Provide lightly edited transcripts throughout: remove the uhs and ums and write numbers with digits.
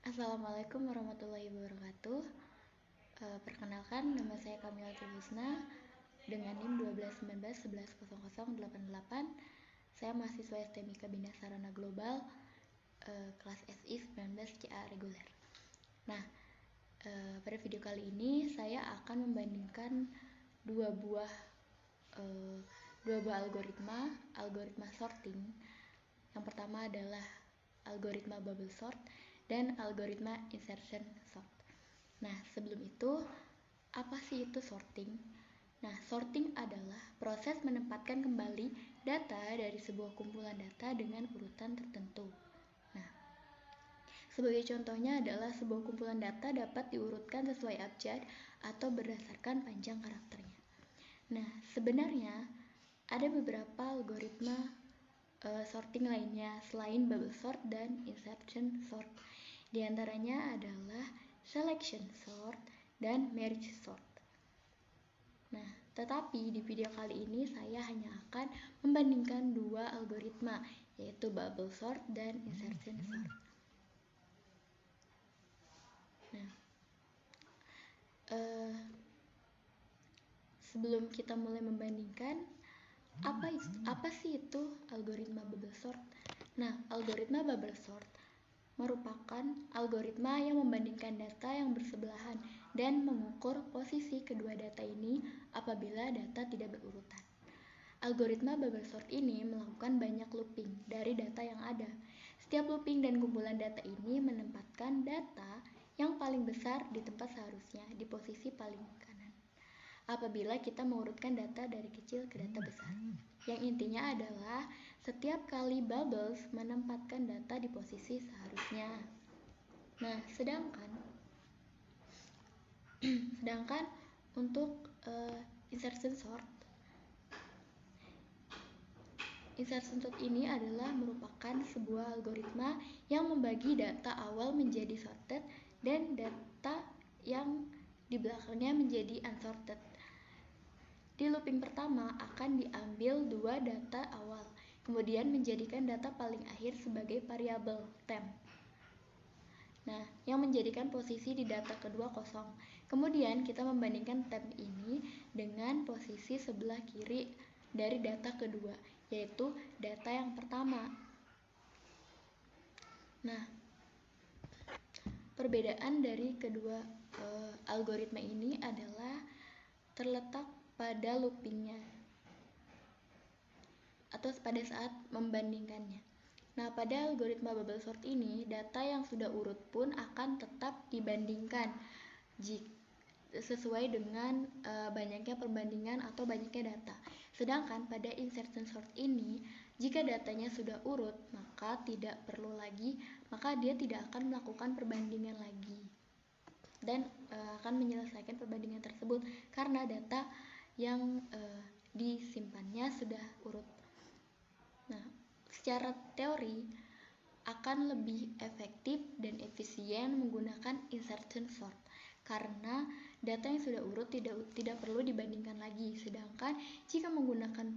Assalamualaikum warahmatullahi wabarakatuh. Perkenalkan, nama saya Kamila Husna dengan NIM 1219110088. Saya mahasiswa STMIK Bina Sarana Global kelas SI 19 CA reguler. Nah, pada video kali ini saya akan membandingkan dua buah algoritma sorting. Yang pertama adalah algoritma bubble sort dan algoritma insertion sort. Nah, sebelum itu, apa sih itu sorting? Nah, sorting adalah proses menempatkan kembali data dari sebuah kumpulan data dengan urutan tertentu. Nah, sebagai contohnya adalah sebuah kumpulan data dapat diurutkan sesuai abjad atau berdasarkan panjang karakternya. Nah, sebenarnya ada beberapa algoritma sorting lainnya selain bubble sort dan insertion sort. Di antaranya adalah selection sort dan merge sort. Nah, tetapi di video kali ini saya hanya akan membandingkan dua algoritma, yaitu bubble sort dan insertion sort. Nah, sebelum kita mulai membandingkan, apa sih itu algoritma bubble sort? Nah, algoritma bubble sort merupakan algoritma yang membandingkan data yang bersebelahan dan mengukur posisi kedua data ini apabila data tidak berurutan. Algoritma bubble sort ini melakukan banyak looping dari data yang ada. Setiap looping dan kumpulan data ini menempatkan data yang paling besar di tempat seharusnya di posisi paling kanan. Apabila kita mengurutkan data dari kecil ke data besar. Yang intinya adalah setiap kali bubbles menempatkan data di posisi seharusnya. Nah, sedangkan untuk insertion sort ini adalah merupakan sebuah algoritma yang membagi data awal menjadi sorted dan data yang di belakangnya menjadi unsorted. Di looping pertama akan diambil dua data awal, kemudian menjadikan data paling akhir sebagai variabel temp. Nah, yang menjadikan posisi di data kedua kosong. Kemudian kita membandingkan temp ini dengan posisi sebelah kiri dari data kedua, yaitu data yang pertama. Nah, perbedaan dari kedua algoritma ini adalah terletak pada loopingnya atau pada saat membandingkannya. Nah, pada algoritma bubble sort ini, data yang sudah urut pun akan tetap dibandingkan sesuai dengan banyaknya perbandingan atau banyaknya data. Sedangkan pada insertion sort ini, jika datanya sudah urut, maka dia tidak akan melakukan perbandingan lagi dan akan menyelesaikan perbandingan tersebut karena data yang disimpannya sudah urut. Nah, secara teori akan lebih efektif dan efisien menggunakan insertion sort karena data yang sudah urut tidak perlu dibandingkan lagi. Sedangkan jika menggunakan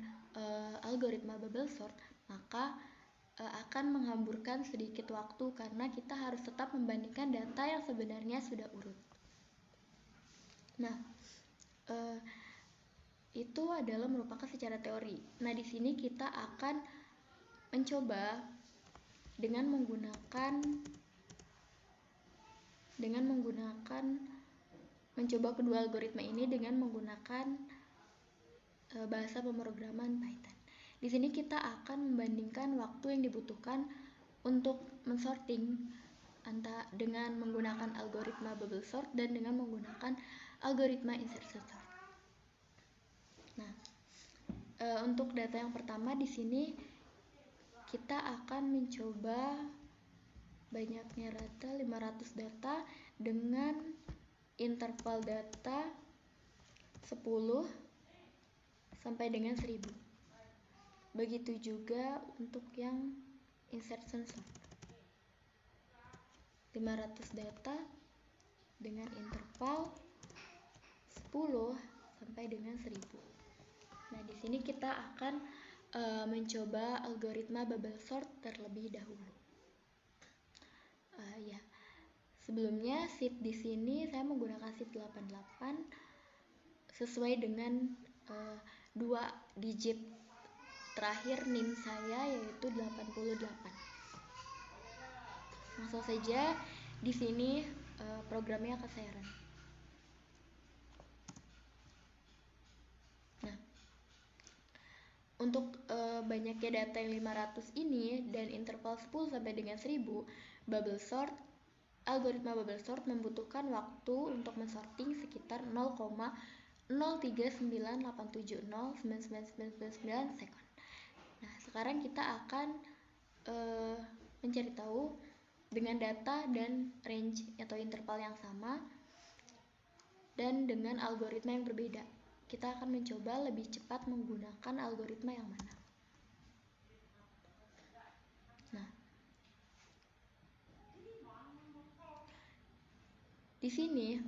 algoritma bubble sort, maka akan menghamburkan sedikit waktu karena kita harus tetap membandingkan data yang sebenarnya sudah urut. Nah, itu adalah merupakan secara teori. Nah, di sini kita akan mencoba mencoba kedua algoritma ini dengan menggunakan bahasa pemrograman Python. Di sini kita akan membandingkan waktu yang dibutuhkan untuk mensorting dengan menggunakan algoritma bubble sort dan dengan menggunakan algoritma insertion sort. Nah, untuk data yang pertama di sini kita akan mencoba banyaknya data 500 data dengan interval data 10 sampai dengan 1000. Begitu juga untuk yang insertion sort. 500 data dengan interval 10 sampai dengan 1000. Nah, di sini kita akan mencoba algoritma bubble sort terlebih dahulu. Sebelumnya sheet di sini saya menggunakan sheet 88 sesuai dengan 2 digit terakhir NIM saya, yaitu 88. Langsung saja di sini programnya akan saya run. Nah, untuk banyaknya data yang 500 ini dan interval 10 sampai dengan 1000, algoritma bubble sort membutuhkan waktu untuk mensorting sekitar 0,03987099999 sekon. Nah, sekarang kita akan mencari tahu dengan data dan range atau interval yang sama dan dengan algoritma yang berbeda. Kita akan mencoba lebih cepat menggunakan algoritma yang mana. Nah, di sini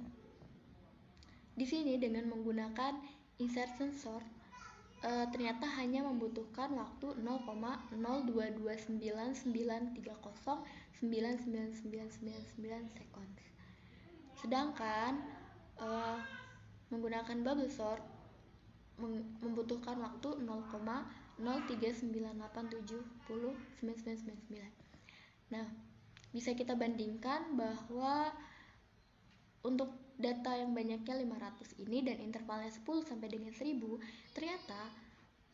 dengan menggunakan insertion sort ternyata hanya membutuhkan waktu 0,02299309999 sekon. Sedangkan menggunakan bubble sort membutuhkan waktu 0,03987099999. Nah, bisa kita bandingkan bahwa untuk data yang banyaknya 500 ini dan intervalnya 10 sampai dengan 1000 ternyata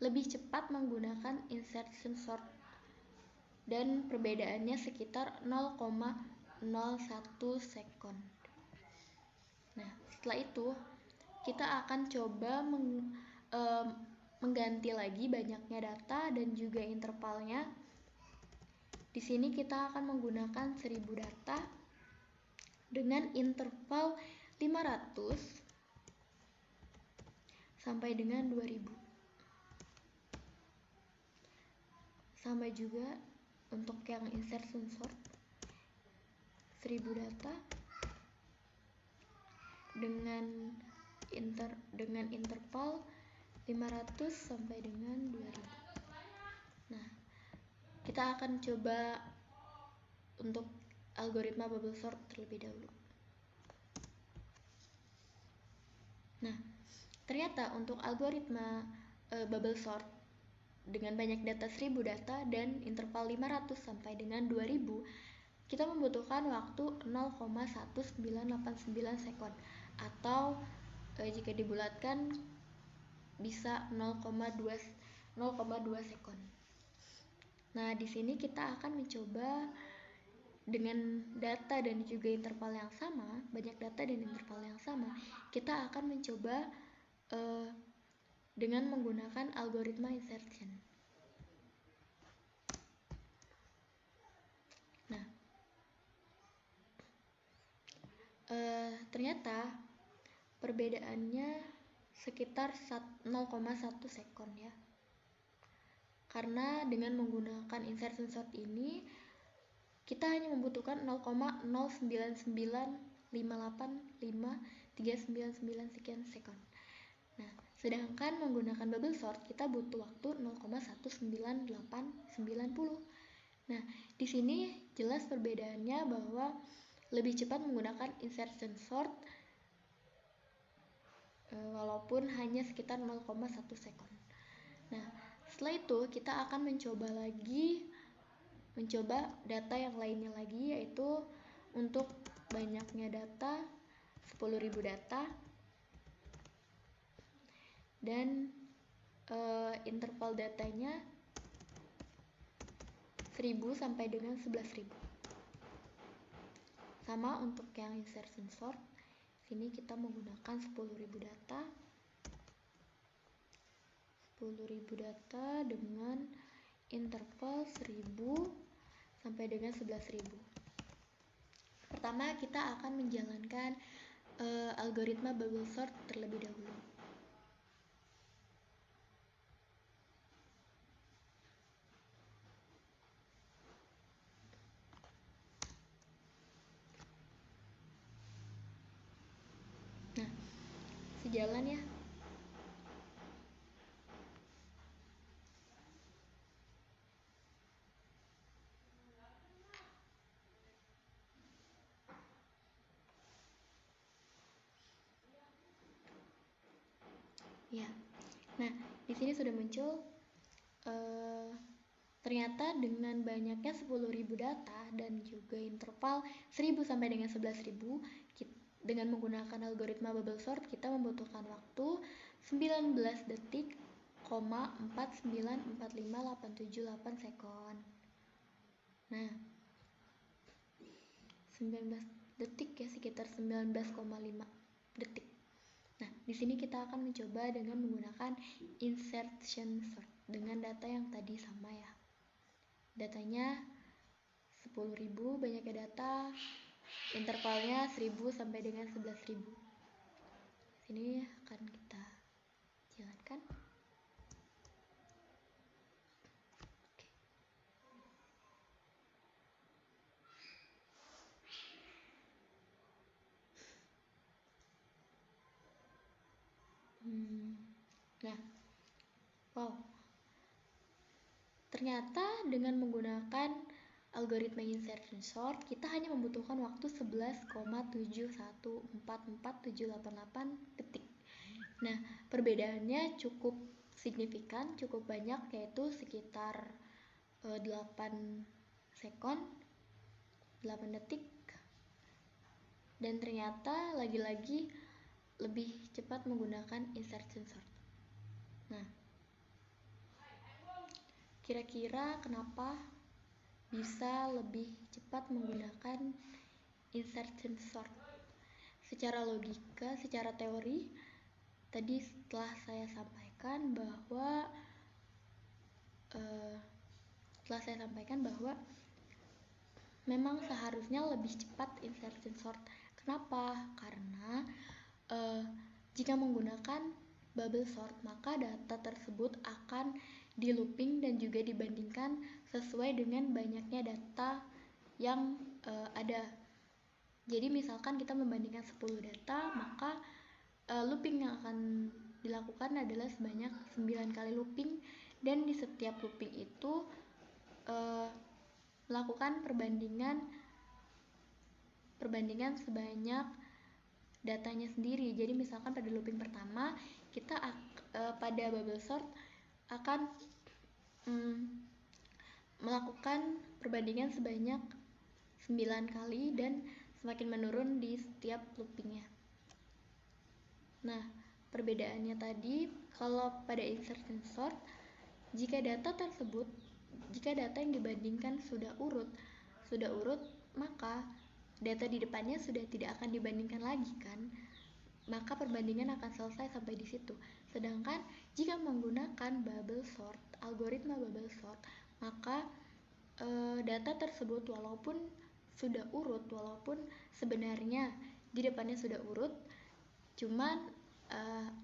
lebih cepat menggunakan insertion sort dan perbedaannya sekitar 0,01 sekon. Nah, setelah itu kita akan coba mengganti lagi banyaknya data dan juga intervalnya. Di sini kita akan menggunakan 1000 data dengan interval 500 sampai dengan 2000. Sama juga untuk yang insertion sort, 1000 data dengan interval 500 sampai dengan 2000. Nah, kita akan coba untuk algoritma bubble sort terlebih dahulu. Nah, ternyata untuk algoritma bubble sort dengan banyak data 1000 data dan interval 500 sampai dengan 2000, kita membutuhkan waktu 0,1989 sekon atau jika dibulatkan bisa 0,2 sekon. Nah, di sini kita akan mencoba dengan data dan juga interval yang sama, banyak data dan interval yang sama, kita akan mencoba dengan menggunakan algoritma insertion. Nah, ternyata perbedaannya sekitar 0,1 sekon ya. Karena dengan menggunakan insertion sort ini kita hanya membutuhkan 0,099585399 sekian sekon. Nah, sedangkan menggunakan bubble sort kita butuh waktu 0,19890. Nah, di sini jelas perbedaannya bahwa lebih cepat menggunakan insertion sort walaupun hanya sekitar 0,1 sekon. Nah, setelah itu kita akan mencoba data yang lainnya lagi, yaitu untuk banyaknya data 10.000 data dan interval datanya 1000 sampai dengan 11.000. Sama untuk yang insertion sort, sini kita menggunakan 10.000 data dengan interval 1000 sampai dengan 11.000. Pertama kita akan menjalankan algoritma bubble sort terlebih dahulu. Nah, sejalan ya. Ya. Nah, di sini sudah muncul ternyata dengan banyaknya 10.000 data dan juga interval 1.000 sampai dengan 11.000 dengan menggunakan algoritma bubble sort kita membutuhkan waktu 19 detik, 4945878 sekon. Nah, 19 detik ya, sekitar 19,5 detik. Nah, di sini kita akan mencoba dengan menggunakan insertion sort dengan data yang tadi sama ya. Datanya 10.000, banyaknya data, intervalnya 1.000 sampai dengan 11.000. Sini akan kita jalankan. Nah, wow. Ternyata dengan menggunakan algoritma insertion sort, kita hanya membutuhkan waktu 11,7144788 detik. Nah, perbedaannya cukup signifikan, cukup banyak, yaitu sekitar 8 sekon, 8 detik. Dan ternyata lagi-lagi lebih cepat menggunakan insertion sort. Nah, kira-kira kenapa bisa lebih cepat menggunakan insertion sort? Secara logika, secara teori, tadi setelah saya sampaikan bahwa memang seharusnya lebih cepat insertion sort. Kenapa? Karena jika menggunakan bubble sort, maka data tersebut akan di looping dan juga dibandingkan sesuai dengan banyaknya data yang ada. Jadi misalkan kita membandingkan 10 data, maka looping yang akan dilakukan adalah sebanyak 9 kali looping, dan di setiap looping itu melakukan perbandingan sebanyak datanya sendiri. Jadi misalkan pada looping pertama kita pada bubble sort akan melakukan perbandingan sebanyak 9 kali dan semakin menurun di setiap loopingnya. Nah, perbedaannya tadi, kalau pada insertion sort, jika data yang dibandingkan sudah urut, maka data di depannya sudah tidak akan dibandingkan lagi kan? Maka perbandingan akan selesai sampai di situ. Sedangkan jika menggunakan bubble sort, algoritma bubble sort, maka data tersebut walaupun sudah urut, walaupun sebenarnya di depannya sudah urut, cuman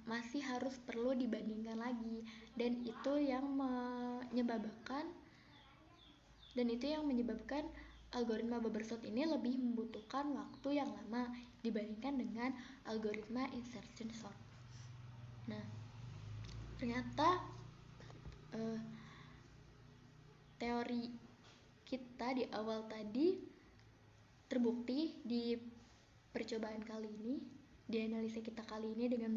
masih harus perlu dibandingkan lagi, dan itu yang menyebabkan algoritma bubble sort ini lebih membutuhkan waktu yang lama dibandingkan dengan algoritma insertion sort. Nah, ternyata teori kita di awal tadi terbukti di percobaan kali ini, di analisa kita kali ini dengan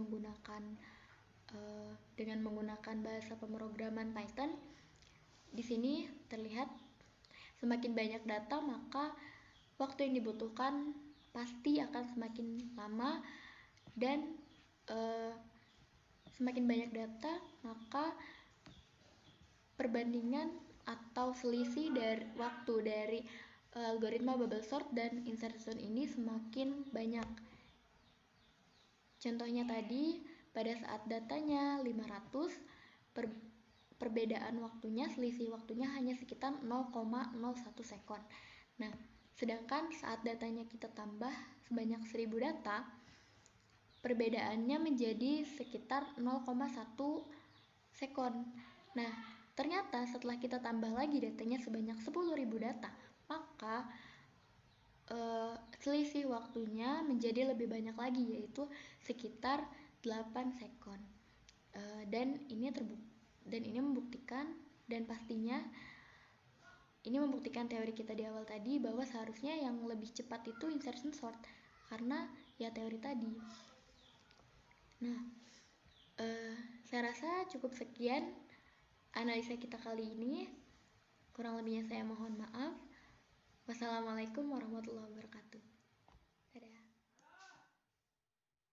menggunakan bahasa pemrograman Python. Di sini terlihat semakin banyak data, maka waktu yang dibutuhkan pasti akan semakin lama, dan semakin banyak data, maka perbandingan atau selisih dari waktu dari algoritma bubble sort dan insertion ini semakin banyak. Contohnya tadi, pada saat datanya 500, perbedaan waktunya, selisih waktunya hanya sekitar 0,01 sekon. Nah, sedangkan saat datanya kita tambah sebanyak 1.000 data, perbedaannya menjadi sekitar 0,1 sekon. Nah, ternyata setelah kita tambah lagi datanya sebanyak 10.000 data, maka selisih waktunya menjadi lebih banyak lagi, yaitu sekitar 8 sekon. Dan ini membuktikan, dan pastinya ini membuktikan teori kita di awal tadi bahwa seharusnya yang lebih cepat itu insertion sort, karena ya teori tadi. Nah, Saya rasa cukup sekian analisa kita kali ini. Kurang lebihnya saya mohon maaf. Wassalamualaikum warahmatullahi wabarakatuh.